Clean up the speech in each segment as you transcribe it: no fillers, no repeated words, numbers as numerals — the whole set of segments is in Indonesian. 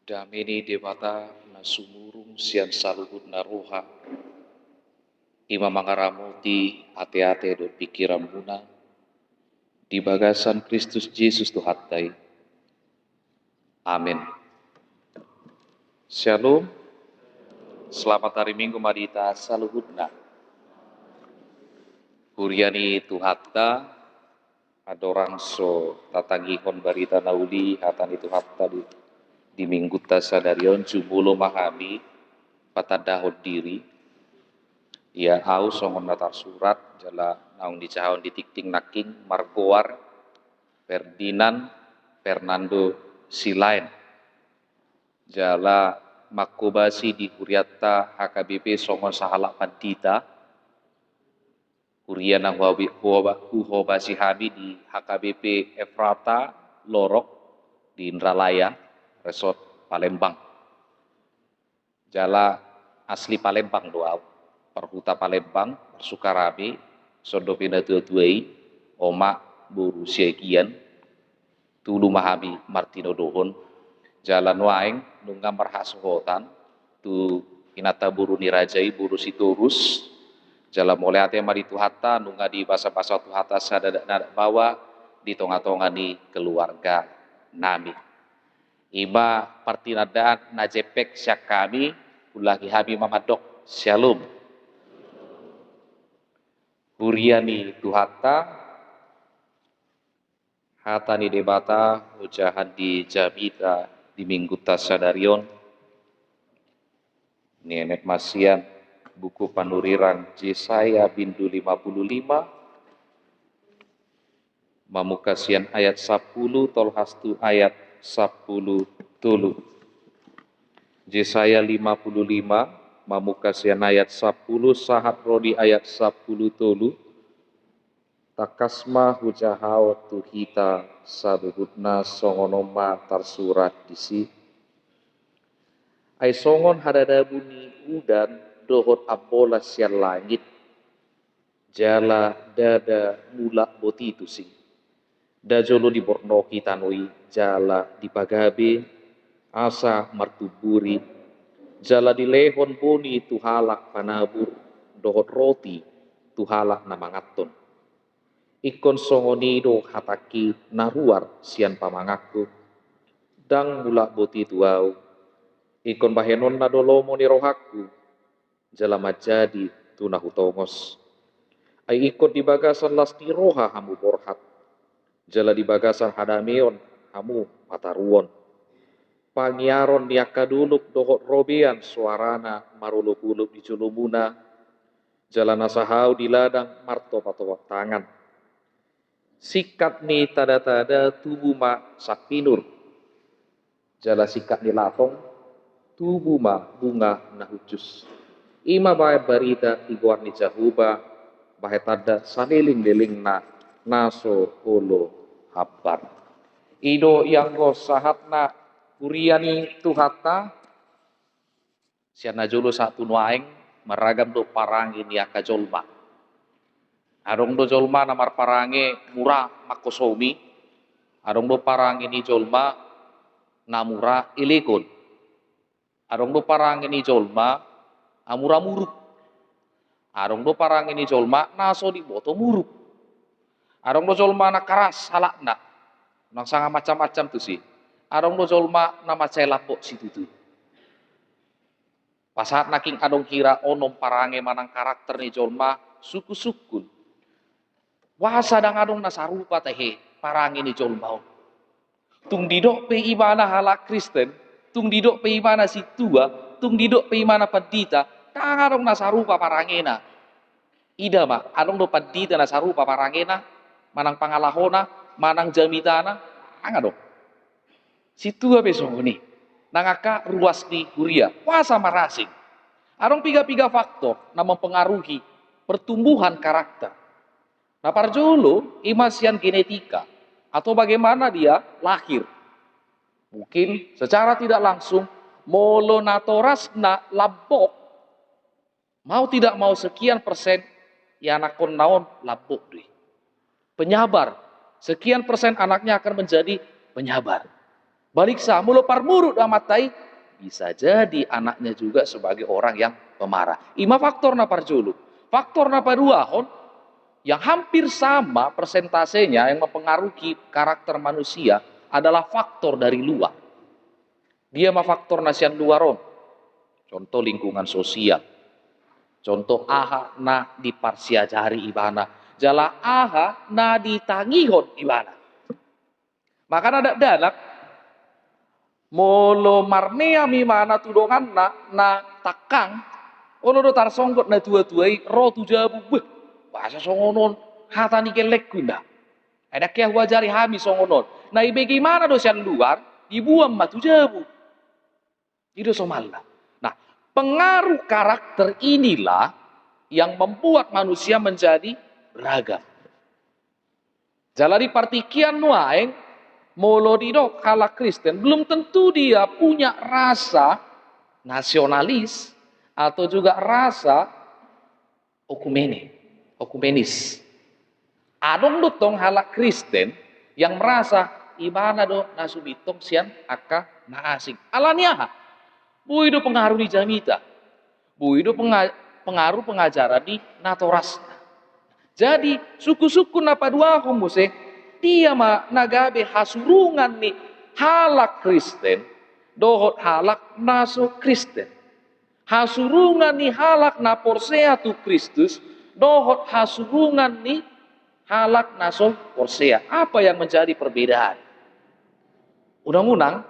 Damini dewata nasumurung sian saluhut naroha. Ima mangaramuti ate-ate do pikiran muna. Di bagasan Kristus Yesus Tuhattai. Amin. Shalom. Selamat hari Minggu marita saluhutna. Huriani Tuhatta adorang so tatangihon barita nauli hatani Tuhatta di minggu tasadarion jumulo mahami patadahon diri ia au songon natar surat jala naung dicahon di tikting naking Margoar Ferdinand Fernando Silain jala makobasi di Huriatta HKBP songon sahalak pandita Huriana Huhobasi Habi di HKBP Efrata Lorok di Indralaya Resort Palembang. Jala asli Palembang doa, perhuta Palembang, Sukarabi, Sodopina Tuatuai, Oma Buru Siekian, Tulu Mahabi Martino Dohon, Jalan Waeng, Nunga Marhasuhotan, Tu Inata Buru Nirajai, Buru Sitorus, Jalan mulai ate mari Tuhata, Nunga di basa-basa Tuhata sadada bawa, di tonga-tonga di keluarga Nami. Ima partinadaan najepek syak kami ulagi habi mamadok shalom. Huriani Tuhata hatani debata ujahan di Jabita di minggu tasadarion niemet masian buku panuriran Yesaya bindu 55 mamukasian ayat 10 tolhastu ayat 10 tulu. Yesaya 55 mamukasian ayat 10 sahat rodi ayat 10 tulu. Takasma hujahao tuhita sabuhutna songonoma tarsurat disi. Ai songon hadada buni udan dohot abola sian langit. Jala dada mulak boti itu sih. Dajolo di Bornoki tanui jala di Pagabe asa martuburi jala di lehon boni tuhalak panabur dohot roti tuhalak namangaton ikon songonido hataki naruar sian pamangaku dang mulak boti tuau ikon bahenon nadolomo ni rohaku jala majadi tunahutongos ai ikon di bagasan lasti roha hamu borhat jala di bagasan hadameon hamu mataruon pangiaron niakaduluk dohot robean suarana maruluk-uluk di julumuna jala nasahau di ladang marto patowak tangan sikat ni tada-tada tubuh ma sakpinur jala sikat ni latong tubuh ma bunga nahucus ima bae barita iguar ni jahuba bae tada saniling-liling na naso olo habar. Ido yang go sahatna Huriani Tuhata siana julu satu nuaing meragam do parangi niaka jolma. Arong do jolma namar parangi murah makosomi. Arong do parangi ni jolma namura ilikun. Arong do parangi ni jolma amura muruk. Arong do parangi ni jolma naso di boto muruk. Arong do jolma na karas halakna. Nang sanga macam-macam tu sih. Arong do jolma na macai lapok situ tu. Pasat naking adong kira onom parange manang karakter ni jolma suku-sukun. Wasa dang adong nasarupa tehe parange ni jolma. Tung didok pe imana halak Kristen, tung didok pe imana si tua, tung didok pe imana pandita, dang adong nasarupa parangena. Ida ma, adong do pandita nasarupa parangena. Manang pangalahona, manang jamitana, angado. Situ besok ni, nangaka ruas di Huria, puasa marasing. Arong piga-piga faktor na mempengaruhi pertumbuhan karakter. Nah parjolo imasian genetika atau bagaimana dia lahir. Mungkin secara tidak langsung molonatoras na labok mau tidak mau sekian persen ya nakon naon labok deh. Penyabar, sekian persen anaknya akan menjadi penyabar. Balik sa mulo parmurut amatai, bisa jadi anaknya juga sebagai orang yang pemarah. Ima faktor na parjulu. Faktor na paduahon yang hampir sama persentasenya yang mempengaruhi karakter manusia adalah faktor dari luar. Dia mah faktor nasian luaron. Contoh lingkungan sosial. Contoh aha na diparsiajari ibana. Jala aha na ditangihon ibana. Maka ada danak molo marmea mi mana tudongan na takang ono do tar songgot na tua-tuai ro tujabu beh bahasa songonon hata ni kelek guna ada kaya wajari hami songonon na bagaimana do sian luar dibuang ma tujabu itu somalla. Nah, pengaruh karakter inilah yang membuat manusia menjadi beragam. Jalari partikian nuaeng molo didok kala Kristen belum tentu dia punya rasa nasionalis atau juga rasa okumenis. Adong dotong halak Kristen yang merasa ibana do nasubitong sian aka na asing. Alania bu itu pengaruh di jamita. Bu itu pengaruh pengajaran di natoras. Jadi suku-suku napadua humuse dia ma nagabe hasurungan ni halak Kristen dohot halak naso Kristen. Hasurungan ni halak na porsea tu Kristus dohot hasurungan ni halak naso porsea. Apa yang menjadi perbedaan? Unang-unang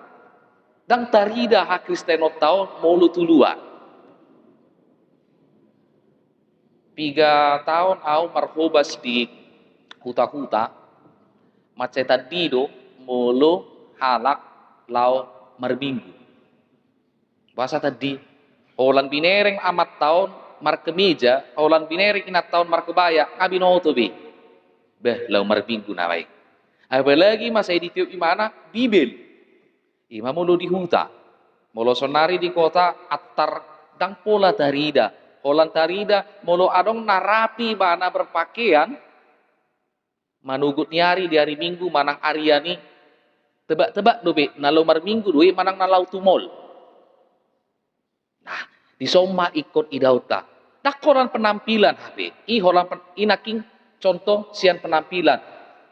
dang tarida ha Kristenot tahun mulu tuluan. 3 tahun au marhobas di huta-huta maceta dido mulu halak lau marbinggu. Bahasa tadi holan binereng amat tahun markemeja, holan binereng inat tahun markebaya, kabinoto be. Beh lau marbinggu nawai. Apalagi masa editio imana bibel. Ima mulu di huta. Mulu sonari di kota attar dang pola tarida. Holan tarida mulu adong narapi bana berpakaian manugut nyari di hari Minggu manang Aryani tebak-tebak dobe nalau mar Minggu doe manang nalau tumol. Nah, di soma ikut idauta. Dakoran penampilan HP. Holan inaking contoh sian penampilan.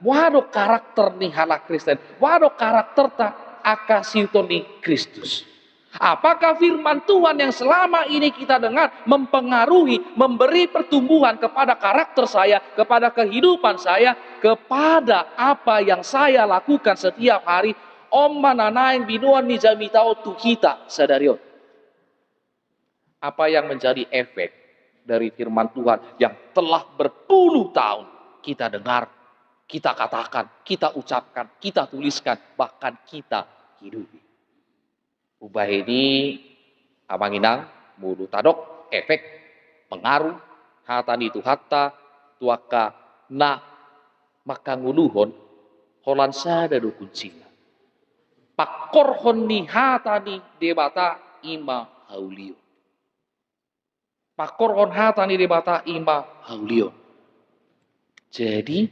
Wado karakter nih halak Kristen. Wado karakter ta akasiuto nih Kristus. Apakah firman Tuhan yang selama ini kita dengar mempengaruhi, memberi pertumbuhan kepada karakter saya, kepada kehidupan saya, kepada apa yang saya lakukan setiap hari? Om mananaing binuan ni jamitao tu kita sadarion. Apa yang menjadi efek dari firman Tuhan yang telah berpuluh tahun kita dengar, kita katakan, kita ucapkan, kita tuliskan, bahkan kita hidupi. Ubah ini amanginang mulu tadok efek pengaruh hatan itu hatta tuaka na makanguluhon holan sada do kuncinya. Pakorhon ni hatani debata ima haulio. Pakorhon hatani debata ima haulio. Jadi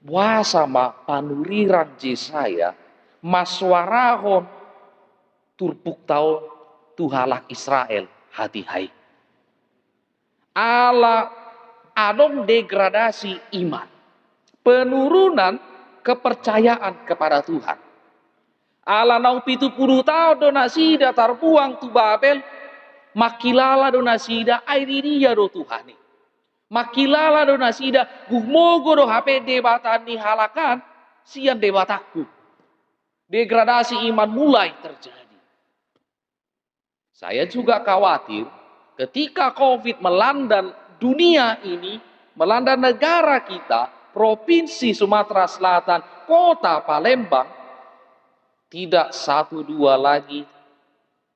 wasama panurirang Jesaya maswarahon turpuk tau tuhalak Israel hati hai. Ala adong degradasi iman. Penurunan kepercayaan kepada Tuhan. Ala nau 70 tahun donasida tarbuang tu Babel. Makilala donasida airi dia do Tuhani. Makilala donasida gumogo do HP debatan ni halakan sian debataku. Degradasi iman mulai terjadi. Saya juga khawatir ketika COVID melanda dunia ini, melanda negara kita, Provinsi Sumatera Selatan, Kota Palembang, tidak 1-2 lagi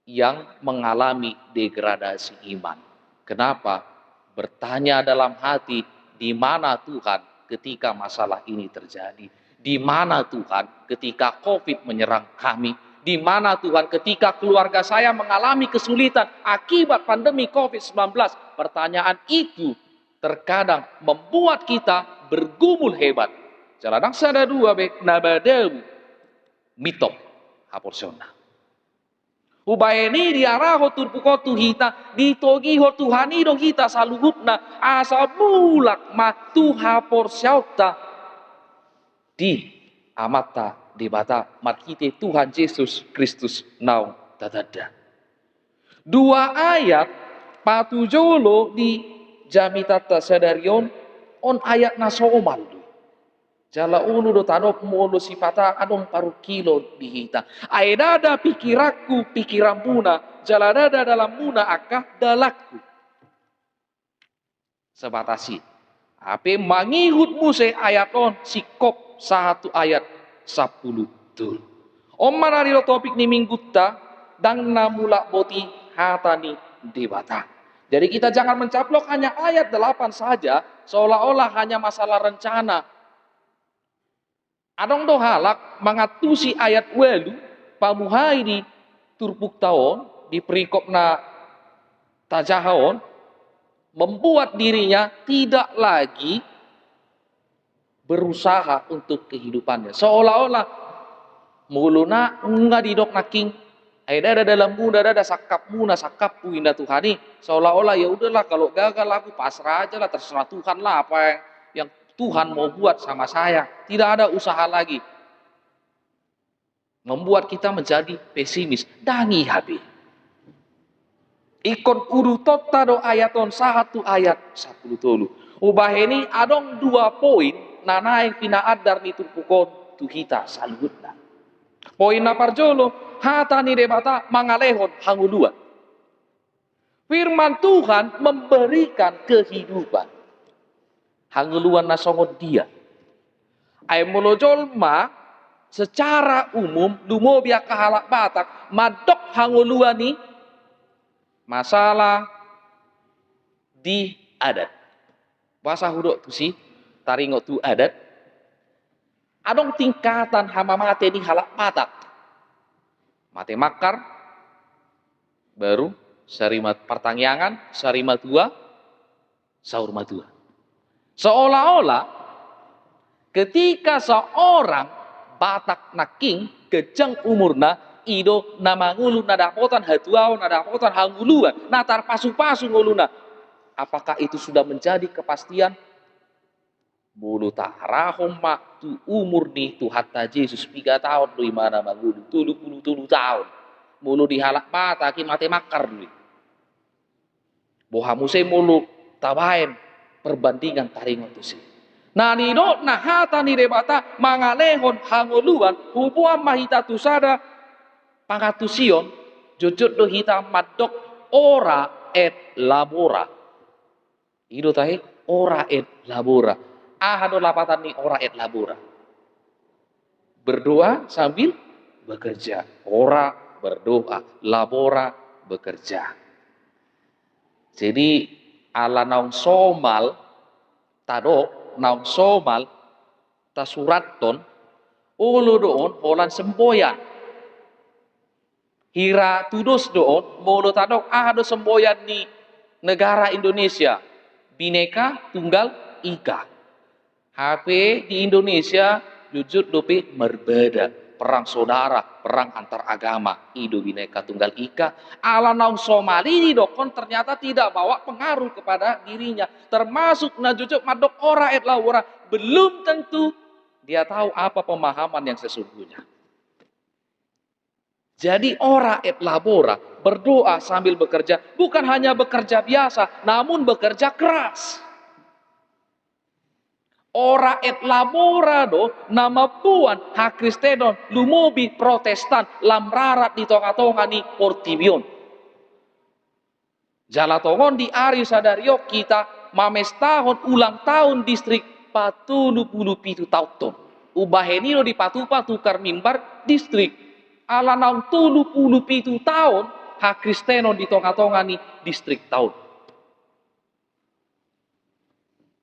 yang mengalami degradasi iman. Kenapa? Bertanya dalam hati, di mana Tuhan ketika masalah ini terjadi? Di mana Tuhan ketika COVID menyerang kami? Di mana Tuhan ketika keluarga saya mengalami kesulitan akibat pandemi COVID-19? Pertanyaan itu terkadang membuat kita bergumul hebat. Jaladang sada dua be nabadeu mitok. haporsiona. Ubaeni diarah hotur pukotu hita ditogi ho Tuhani do kita saluhupna asa mulak matu haporsiauta di amata di bata mat kita Tuhan Yesus Kristus naung tadada. Dua ayat patujolo di jamitata sadarion on ayat nasomal. Jala ulu do tanok molo sifata adong paru kilo dihita. Aedada pikiranku pikiran muna. Jala dada dalam muna akah dalakku. Sebatasi. Ape mangihut muse ayat on sikop satu ayat 10 tul. Om mararilo topik ni mingguta dang namulak boti hatani debata. Jadi kita jangan mencaplok hanya ayat 8 saja seolah-olah hanya masalah rencana. Adong do halak mengatusi ayat welu pamuhai di turpuk tahun di perikopna tajahaon membuat dirinya tidak lagi berusaha untuk kehidupannya. Seolah-olah muluna enggak didok naking ada dalam muda ada sakap muna sakap puinda Tuhani. Seolah-olah ya udahlah kalau gagal aku pasrah aja lah terserah Tuhan lah apa yang Tuhan mau buat sama saya. Tidak ada usaha lagi. Membuat kita menjadi pesimis. Dangi habi. Ikon kudu tota do ayaton satu ayat 10 tolu. Ubah ini adong 2 poin nana yang pina adar ni turpukon tu kita salutna. Poin na parjolo hata ni debata mangalehon hanguluan. Firman Tuhan memberikan kehidupan. Hanguluan nasongon dia. Ay molojolma secara umum lumobia kahalak Batak madok hanguluan ni masalah di adat. Bahasa hudok tu si taringo tu adat. Adong tingkatan hama mate di halak Batak. Mate makar baru sarimat pertangyangan, sarimat dua, saur madua. Seolah-olah ketika seorang Batak naking kejang umurna ido nama ngulu nadapotan hatuau nadapotan hanguluan natar pasu-pasu nguluna. Apakah itu sudah menjadi kepastian? Bulu tak rahom mak tu umur nih tu hatta Yesus 3 tahun lu mana mangulu 30 tahun. Mulu dihalak Batak mate makar dulu. Bohamuse mulu tabain perbandingan taringon tu sih. Nah nido nah hata ni debata mangalehon hanguluan hubuan mahita tusada pangatusion jujut do hita madok ora et labora. Ido tahe ora et labora. Ahado lapatan ni ora et labora. Berdoa sambil bekerja. Ora berdoa, labora bekerja. Jadi ala naung somal tadok naung somal tasuraton ulu doon holan semboyan hira tudos doon mulu tadok ahado semboyan ni negara Indonesia Bhinneka Tunggal Ika. HP di Indonesia jujur dope berbeda. Perang saudara, perang antar agama, Ido Bhinneka Tunggal Ika. Ala naung Somali dokon ternyata tidak bawa pengaruh kepada dirinya. Termasuk najujuk madok ora et lawora. Belum tentu dia tahu apa pemahaman yang sesungguhnya. Jadi ora et labora, berdoa sambil bekerja, bukan hanya bekerja biasa, namun bekerja keras. Ora et labora do nama puan ha Kristenon lumobi Protestan lamrarat di tonga-tonga ni Portibion. Jalatongon di Ari Sadario kita mamestahon ulang tahun distrik patulu pulu pitu tauton. Ubahenino di patupa tukar mimbar distrik ala naung tulu pulu pitu tahun ha Kristenon di tonga-tonga ni distrik tahun.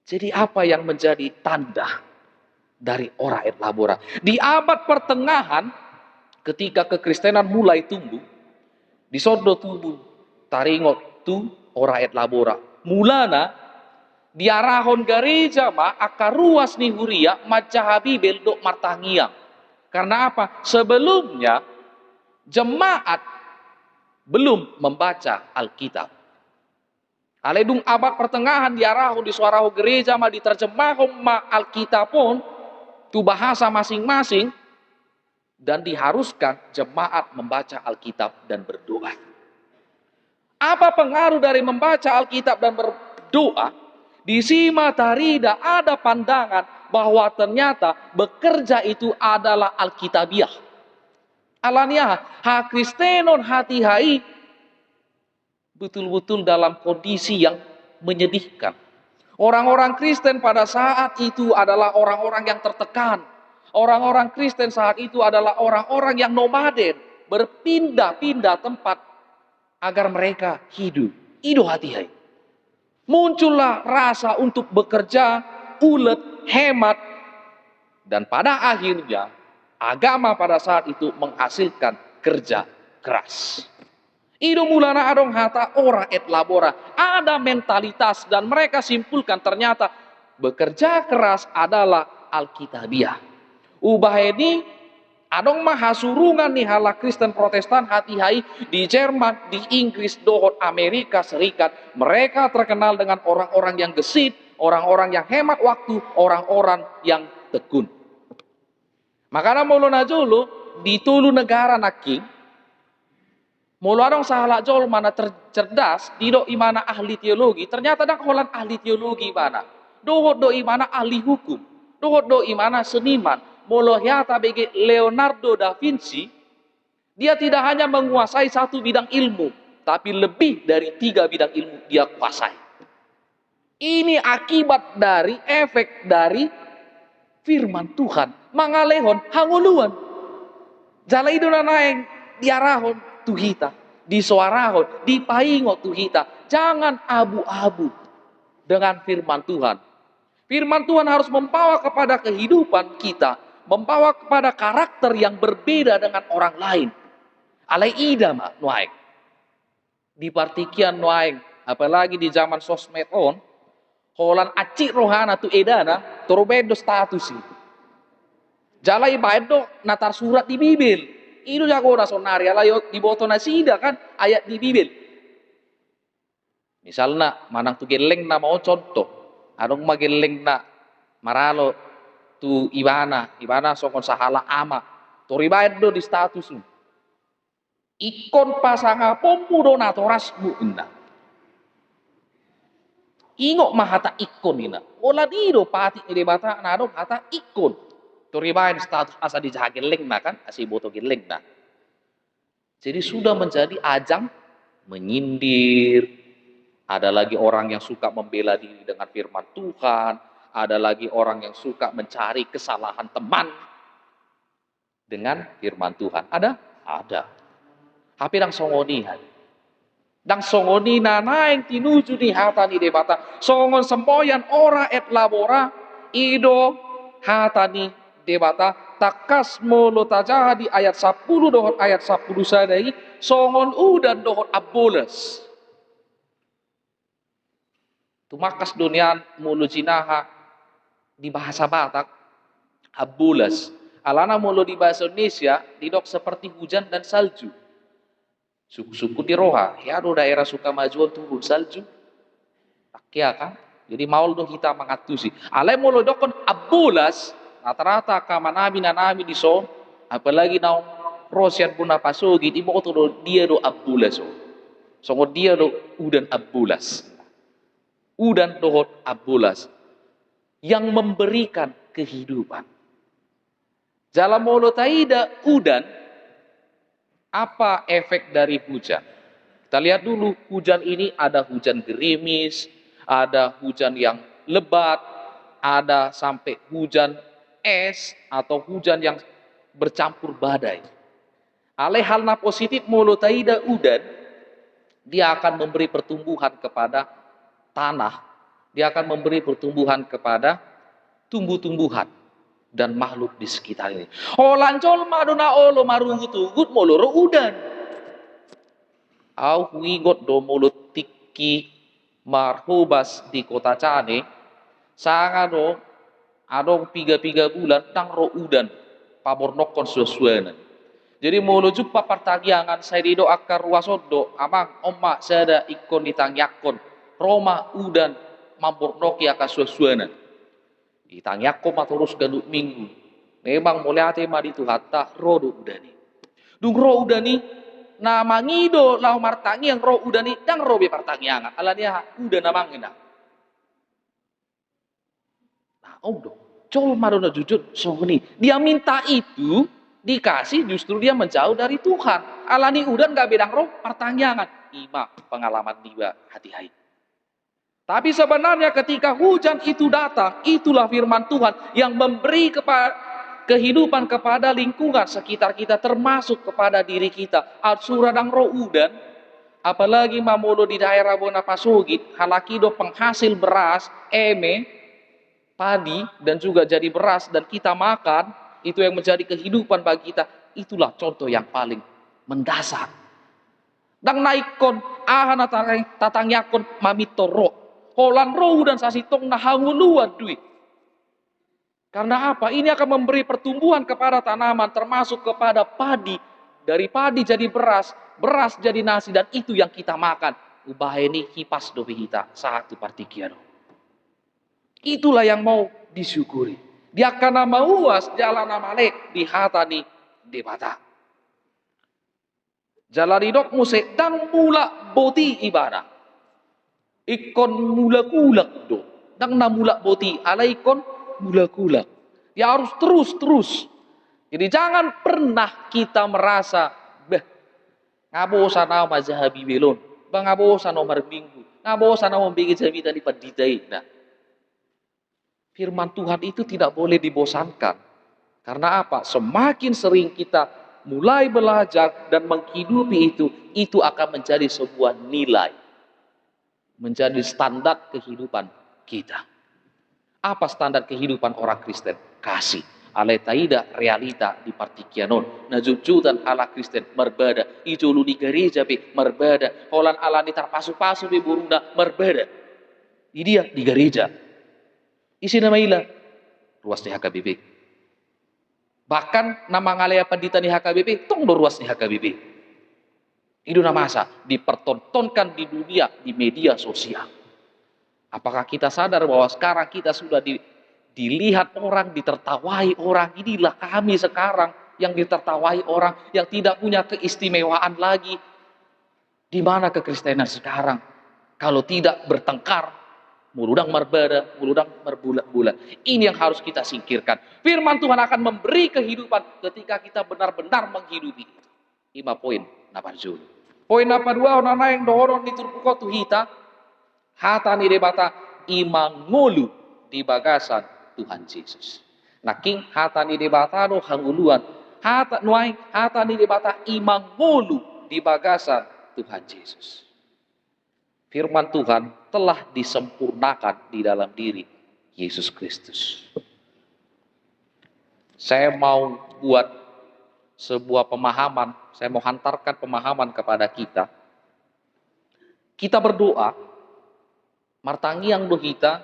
Jadi apa yang menjadi tanda dari ora et labora? Di abad pertengahan ketika kekristenan mulai tumbuh, di sodo tubuh taringot tu ora et labora. Mulana diarahon gereja ma akar ruas ni huria macahabi beldok martangiang. Karena apa? Sebelumnya Jemaat belum membaca Alkitab. Aledung abad pertengahan diarahu di suarahu gereja ma diterjemahkan ma Alkitab pun tu bahasa masing-masing, dan diharuskan jemaat membaca Alkitab dan berdoa. Apa pengaruh dari membaca Alkitab dan berdoa? Di sima tarida ada pandangan bahwa ternyata bekerja itu adalah Alkitabiah. Alania ha Kristenon hati hai betul-betul dalam kondisi yang menyedihkan. Orang-orang Kristen pada saat itu adalah orang-orang yang tertekan. Orang-orang Kristen saat itu adalah orang-orang yang nomaden, berpindah-pindah tempat agar mereka hidup. Itu hati-hati. Muncullah rasa untuk bekerja, ulet, hemat, dan pada akhirnya agama pada saat itu menghasilkan kerja keras. Itu mulana adong hata ora et labora. Ada mentalitas dan mereka simpulkan ternyata bekerja keras adalah Alkitabiah. Ubah ini adong mahasurungan nih hala Kristen Protestan hati-hai di Jerman, di Inggris, dohot Amerika Serikat. Mereka terkenal dengan orang-orang yang gesit, orang-orang yang hemat waktu, orang-orang yang tekun. Makanya mulu najulu di tulu negara naki, mulu adong salah jol mana cerdas, dido imana ahli teologi, ternyata dak holan ahli teologi mana. Dohot do imana ahli hukum, dohot do imana seniman. Mulu hiata bagi Leonardo da Vinci, dia tidak hanya menguasai satu bidang ilmu, tapi lebih dari 3 bidang ilmu dia kuasai. Ini akibat dari efek dari firman Tuhan. Mangalehon hanguluan. Jala itu naeng diarahon tuhita, disuarahon, dipaingo tuhita. Jangan abu-abu dengan firman Tuhan. Firman Tuhan harus membawa kepada kehidupan kita, membawa kepada karakter yang berbeda dengan orang lain. Alai ida mak nuaing. Di partikian nuaing, apalagi di zaman sosmed on, holan acik rohana tu edana, torobedo status itu. Jalai baedo natar surat di Bibil. Itu jago nasonari alayo di boto nasida kan ayat di Bibil. Misalnya manang tu geleng na mau contoh. Adong mageleng na maralo tu ibana sokon sahala ama. Tori baedo di status. Ikon pasanga pompudo na torasmu inna. Ingok mahata ikon ina. Ola dido pati ide bata na adong hata ikon. Toribain status asa di geleng na kan, asi boto geleng na. Jadi sudah menjadi ajang menyindir. Ada lagi orang yang suka membela diri dengan firman Tuhan. Ada lagi orang yang suka mencari kesalahan teman dengan firman Tuhan. Ada? Ada. Tapi dang songonihan. Dang songoni na naeng tinuju di hata ni debata. Songon semboyan ora et labora. Ido hata ni debata takas molo tajaha di ayat 10 dohot ayat 10 sadai songon udan dohot aboles. Tumakas dunian mulu jinaha di bahasa Batak aboles. Alana mulu di bahasa Indonesia didok seperti hujan dan salju. Suku-suku di Roha, ya do daerah Sukamajuan turun salju. Akia kan? Jadi maul do kita mangatusi. Alai mulu dokon aboles. Rata-rata kamanabi na nabi di son, apalagi na Rosian pun na pasugi, ibo ko do dia do abulas o. So dia do udan abulas. Udan dohot abulas yang memberikan kehidupan. Dalam molo taida udan, apa efek dari hujan? Kita lihat dulu, hujan ini ada hujan gerimis, ada hujan yang lebat, ada sampai hujan es atau hujan yang bercampur badai. Alai halna positif molotaida udan, dia akan memberi pertumbuhan kepada tanah, dia akan memberi pertumbuhan kepada tumbuh-tumbuhan dan makhluk di sekitar ini. Lancol maduna olo marungu tugut moloro udan. Au wigot do mulut tiki marhubas di kota Cane, sangat do adong 3 bulan tang ro udan pabornokon suasuana. Jadi mulu jumpa pertangyangan saya dido akar ruasodo amang omma sada ikon ditangyakon Roma udan mampur noki akan suasuana. Ditangyakon maturus gaduk minggu. Memang mulai ate madi tu hatta rodo udani. Dung ro udani na mangido lau martangi yang ro udani dang ro be pertangyangan. Alania udah namangina. Nah, om dong. Col marona jujur songni. Dia minta itu dikasih justru dia menjauh dari Tuhan. Alani udah nggak bedang roh pertangyangan. Ima pengalaman dia hati-hati. Tapi sebenarnya ketika hujan itu datang, itulah firman Tuhan yang memberi kehidupan kepada lingkungan sekitar kita, termasuk kepada diri kita. Suradang roh udan, apalagi mamolo di daerah Bonapasugit, halakido penghasil beras, padi, dan juga jadi beras, dan kita makan, itu yang menjadi kehidupan bagi kita. Itulah contoh yang paling mendasar. Dan naikon, ahana tatang yakon mamitoro. Holan roh dan sasitong nahanguluan duit. Karena apa? Ini akan memberi pertumbuhan kepada tanaman, termasuk kepada padi. Dari padi jadi beras, beras jadi nasi, dan itu yang kita makan. Ubah ini kipas dobi kita, satu partikiano. Itulah yang mau disyukuri. Dia akan nama uas jalan nama lek di hatani debata. Jalan hidupmu sedang mula boti ibadah. Ikon mula kulak do. Dang na mula boti ala ikon mula kulak. Ya harus terus. Jadi jangan pernah kita merasa ngabosan na mazhabi belon. Ngabosan nomor minggu. Ngabosan na membikin jamitan di paditai. Nah, firman Tuhan itu tidak boleh dibosankan. Karena apa? Semakin sering kita mulai belajar dan menghidupi itu akan menjadi sebuah nilai. Menjadi standar kehidupan kita. Apa standar kehidupan orang Kristen? Kasih. Aletaida realita di partikianon. Najujutan ala Kristen merbeda. Ijolu di gereja be merbeda. Holan ala ni tarpasu-pasu be burunda merbeda. Di dia di gereja. Isi nama ila ruas di HKBP. Bahkan nama ngalaya pendeta di HKBP tong ruas di HKBP. Itu masa dipertontonkan di dunia, di media sosial. Apakah kita sadar bahwa sekarang kita sudah dilihat orang, ditertawai orang? Inilah kami sekarang yang ditertawai orang, yang tidak punya keistimewaan lagi. Di mana kekristenan sekarang? Kalau tidak bertengkar, muludang merbeda, muludang berbulat-bulat. Ini yang harus kita singkirkan. Firman Tuhan akan memberi kehidupan ketika kita benar-benar menghidupi itu. 5 poin naparjul. Poin apa dua orang yang dohoron diturpuko tuhita hata ni debata imangolu di bagasan Tuhan Yesus. Naking hata ni debata no hanguluan hata ni debata imangolu di bagasan Tuhan Yesus. Firman Tuhan telah disempurnakan di dalam diri Yesus Kristus. Saya mau buat sebuah pemahaman, saya mau hantarkan pemahaman kepada kita. Kita berdoa, martangi yang dohita,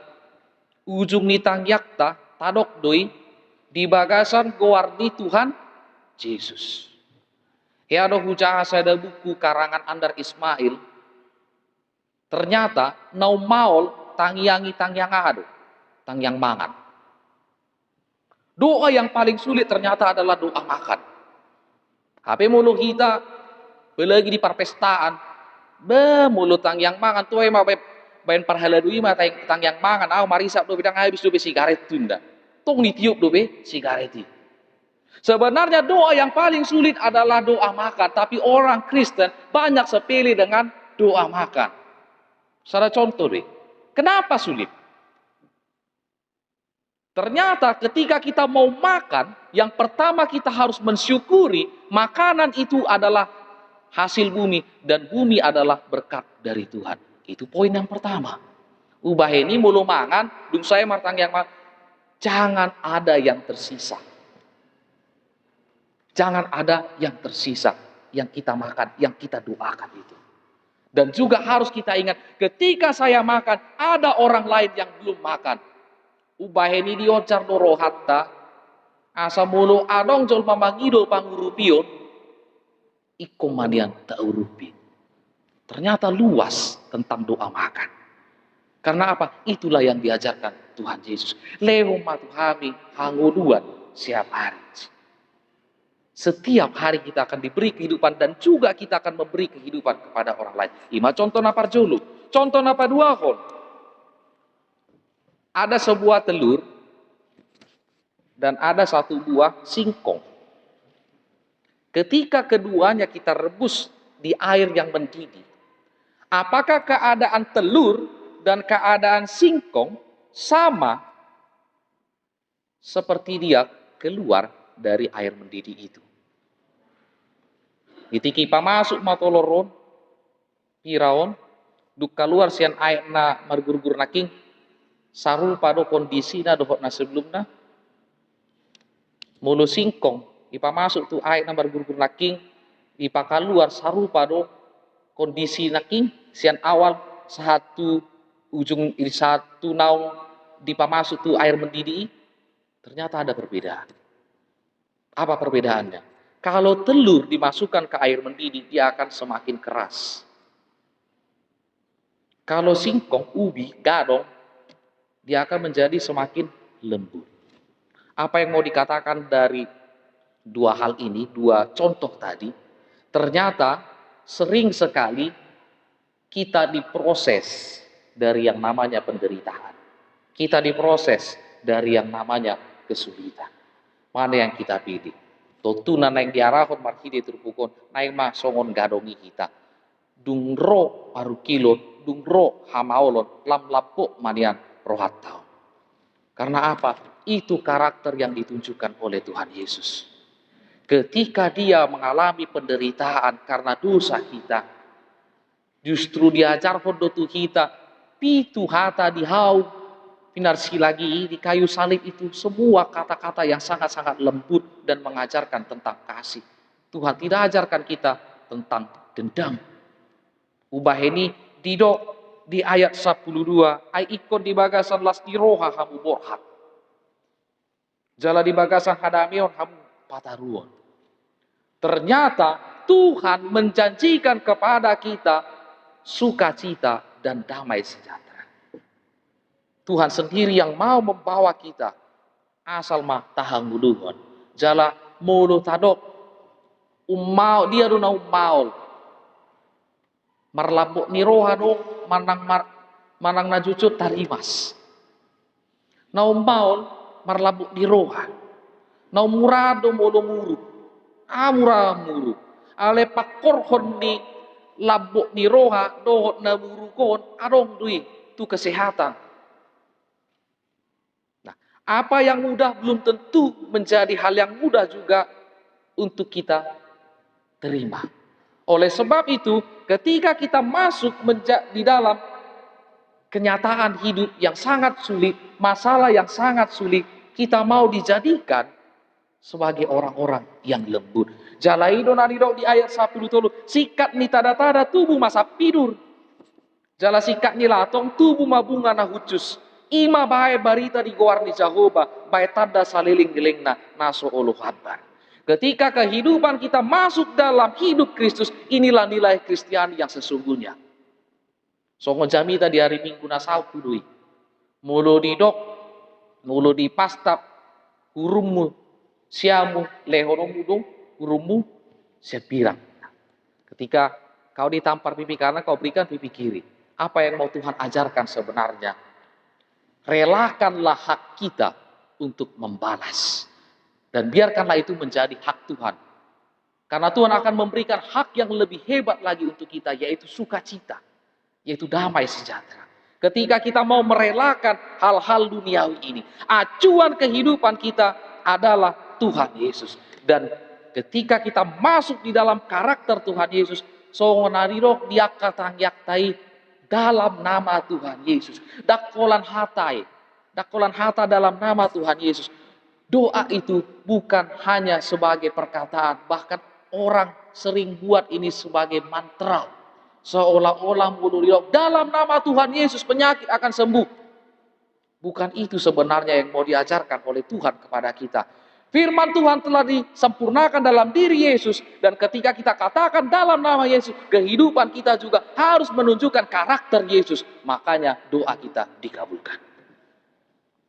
ujung nitang yakta, tadok doi, di bagasan gowarni Tuhan Yesus. Ya ada hujah saya buku karangan Andar Ismail. Ternyata nau maul tangyangi tangyang ado, tangyang mangan. Doa yang paling sulit ternyata adalah doa makan. HP mulu kita, belagi di perpestaan, mulut tangyang mangan tuh emang bayan parhala dui mah tangyang mangan, marisa do bidang habis do be sigaret tunda, tong ditiup do be sigaret. Sebenarnya doa yang paling sulit adalah doa makan, tapi orang Kristen banyak sepele dengan doa makan. Salah contoh deh, kenapa sulit? Ternyata ketika kita mau makan, yang pertama kita harus mensyukuri makanan itu adalah hasil bumi dan bumi adalah berkat dari Tuhan. Itu poin yang pertama. Ubah ini mulu mangan, dung saya martang yang jangan ada yang tersisa. Jangan ada yang tersisa yang kita makan, yang kita doakan itu. Dan juga harus kita ingat, ketika saya makan, ada orang lain yang belum makan. Ubah ini diocar doro hatta asa mulu adong jol mamangido pangurupion ikomanian taurupi. Ternyata luas tentang doa makan. Karena apa? Itulah yang diajarkan Tuhan Yesus. Leho matuhami hanguduan siap hari. Setiap hari kita akan diberi kehidupan dan juga kita akan memberi kehidupan kepada orang lain. Ima contoh napa julu, contoh napa dua kon. Ada sebuah telur dan ada satu buah singkong. Ketika keduanya kita rebus di air yang mendidih, apakah keadaan telur dan keadaan singkong sama seperti dia keluar dari air mendidih itu? Ditiki pamasuk matoloron, piraon, duk keluar sian air na margur-gur naking, sarul pada kondisi na dohot na sebelumnya, mulu singkong, ipa masuk tu air na margur-gur naking, ipa keluar sarul pada kondisi naking, sian awal satu ujung ini satu naung dipa masuk tu air mendidih, ternyata ada perbedaan. Apa perbedaannya? Kalau telur dimasukkan ke air mendidih, dia akan semakin keras. Kalau singkong, ubi, gadong, dia akan menjadi semakin lembut. Apa yang mau dikatakan dari dua hal ini, dua contoh tadi, ternyata sering sekali kita diproses dari yang namanya penderitaan. Kita diproses dari yang namanya kesulitan. Mana yang kita pilih? Totuna naik diarahon marhide terpukon, naik mah songon gadongi kita. Dungro paru kilon, dungro hamaolon, lam lapuk manian rohatau. Karena apa? Itu karakter yang ditunjukkan oleh Tuhan Yesus. Ketika dia mengalami penderitaan karena dosa kita, justru diajar hondotu kita, pitu hata dihau, pinarsi lagi di kayu salib itu semua kata-kata yang sangat-sangat lembut dan mengajarkan tentang kasih. Tuhan tidak ajarkan kita tentang dendam. Ubah ini didok di ayat 12, ai ikon di bagasan las diroha hamu borhat. Jala di bagasan hadamion hamu pataruon. Ternyata Tuhan menjanjikan kepada kita sukacita dan damai sejahtera. Tuhan sendiri yang mau membawa kita asal mah tahanguluhon. Jala mulu tadok umau dia runa umaul. Marlapuk nirohano manang najucut tarimas. Na umaul marlapuk niroha. Na umurado mulu muru. Amura muru. Ale pakorhon ni labuk niroha dohot na muru kon arong dui tu kesehatan. Apa yang mudah belum tentu menjadi hal yang mudah juga untuk kita terima. Oleh sebab itu, ketika kita masuk di dalam kenyataan hidup yang sangat sulit, masalah yang sangat sulit, kita mau dijadikan sebagai orang-orang yang lembut. Jalaido narido di ayat 10 sikat ni tada-tada tubuh masa tidur. Jala sikat ni latong tubuh mabunga na hucus. Ima bae barita di goar ni Jehovah, bae tanda saliling gelengna naso ulu habar. Ketika kehidupan kita masuk dalam hidup Kristus, inilah nilai Kristiani yang sesungguhnya. Songo jami tadi hari Minggu nasau kudui. Mulu di dok, mulu di pastap, hurummu, siamu, lehonomu dong, hurummu, sepirang. Ketika kau ditampar pipi kanan, kau berikan pipi kiri. Apa yang mau Tuhan ajarkan sebenarnya? Relakanlah hak kita untuk membalas. Dan biarkanlah itu menjadi hak Tuhan. Karena Tuhan akan memberikan hak yang lebih hebat lagi untuk kita, yaitu sukacita, yaitu damai sejahtera. Ketika kita mau merelakan hal-hal duniawi ini, acuan kehidupan kita adalah Tuhan Yesus. Dan ketika kita masuk di dalam karakter Tuhan Yesus, songonariro diakatang yaktai dalam nama Tuhan Yesus. Dakolan hata dalam nama Tuhan Yesus. Doa itu bukan hanya sebagai perkataan, bahkan orang sering buat ini sebagai mantra. Seolah-olah mulu dalam nama Tuhan Yesus penyakit akan sembuh. Bukan itu sebenarnya yang mau diajarkan oleh Tuhan kepada kita. Firman Tuhan telah disempurnakan dalam diri Yesus. Dan ketika kita katakan dalam nama Yesus, kehidupan kita juga harus menunjukkan karakter Yesus. Makanya doa kita dikabulkan.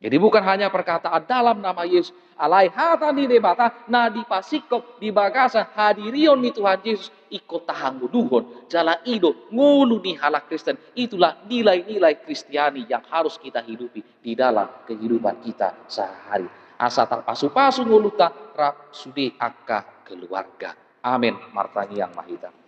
Jadi bukan hanya perkataan dalam nama Yesus. Alai hatani debata, na dipasikop, di bagasan, hadirion ni Tuhan Yesus, ikut tahangu duhon, jala ido, ngulu ni halak Kristen. Itulah nilai-nilai Kristiani yang harus kita hidupi di dalam kehidupan kita sehari. Asa tak pasu-pasu nguluta, rak sudi akka keluarga. Amin. Martani yang mahita.